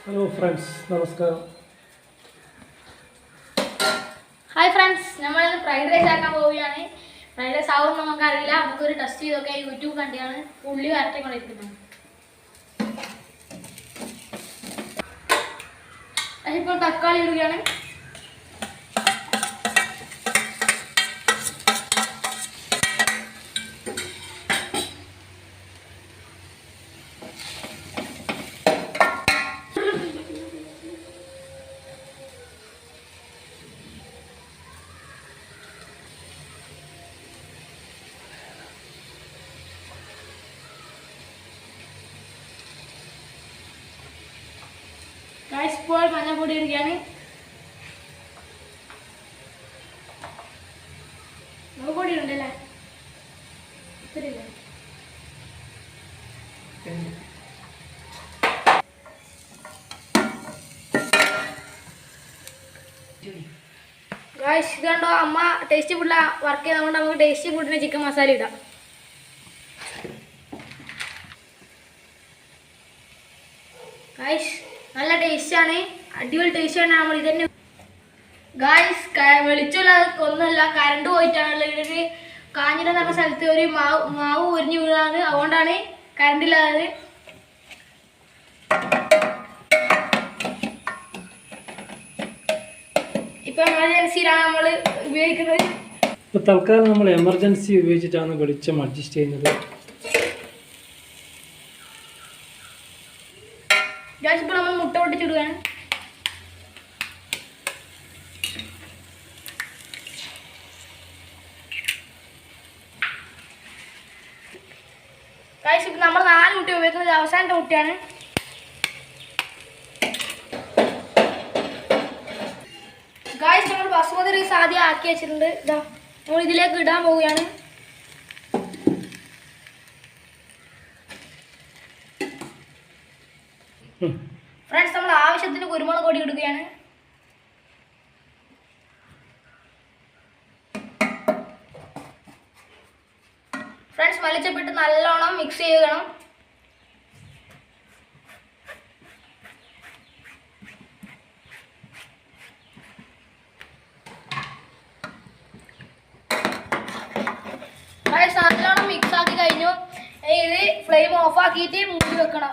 Hello friends, നമസ്കാരം. Hi friends, നമ്മൾ fried rice ആക്കാൻ പോവുകയാണ്. ഫ്രൈഡ് റൈസ് ആവുമെന്ന് നമുക്കറിയില്ല. നമുക്കൊരു ടെസ്റ്റ് ചെയ്തൊക്കെ യൂട്യൂബ് കണ്ടിയാണ് ഉള്ളി വരട്ടിക്കൊണ്ടിരിക്കുന്നത്. അതിപ്പോൾ തക്കാളി ഇടുകയാണ്. ഇപ്പോൾ മഞ്ഞപ്പൊടി ഇടുകയാണ്. മുളകുപൊടി ഉണ്ടല്ലേ? ഗായ്സ്, ഇത് കണ്ടോ, അമ്മ ടേസ്റ്റി ഫുഡിൽ വർക്ക് ചെയ്തുകൊണ്ട് നമുക്ക് ടേസ്റ്റി ഫുഡിന് ചിക്കൻ മസാല ഇടാം. ഗായ്സ്, നല്ല ടേസ്റ്റാണ്, അടിപൊളി ടേസ്റ്റാണ്. നമ്മൾ ഇതന്നെ ഗായ്സ്, വെളിച്ചമില്ലാതെ ഒന്നുമല്ല, കറണ്ട് പോയിട്ടാണല്ലോ. ഇതൊരു കാഞ്ഞിര എന്ന സ്ഥലത്ത് ഒരു മാവ് ഉരിഞ്ഞു വീഴാണ്, അതുകൊണ്ടാണ് കറണ്ട് ഇല്ലാതെ. ഇപ്പൊ എമർജൻസിയിലാണ് നമ്മൾ ഉപയോഗിക്കുന്നത്. ഇപ്പൊ തൽക്കാലം നമ്മൾ എമർജൻസി ഉപയോഗിച്ചിട്ടാണ് വെളിച്ചം അഡ്ജസ്റ്റ് ചെയ്യുന്നത്. ഇപ്പോൾ നമ്മൾ മുട്ട പൊട്ടിച്ചിടുകയാണ്. ഇപ്പം നമ്മൾ 4 മുട്ട ഉപയോഗിക്കുന്നത് അവസാനത്തെ മുട്ടയാണ്. ഗായ്സ്, നമ്മൾ ബസുമതി റൈസ് ആദ്യം ആക്കി വെച്ചിട്ടുണ്ട്. ഇതാ നമ്മൾ ഇതിലേക്ക് ഇടാൻ പോവുകയാണ്. ഫ്രണ്ട്സ്, നമ്മൾ ആവശ്യത്തിന് കുരുമുളക് പൊടി ഇടുകയാണ്. ഫ്രണ്ട്സ്, മല്ലിച്ചപ്പിട്ട് നല്ലോണം മിക്സ് ചെയ്യണം. നല്ലോണം മിക്സ് ആക്കി കഴിഞ്ഞു. ഇത് ഫ്ലെയിം ഓഫ് ആക്കിയിട്ട് മൂടി വെക്കണം.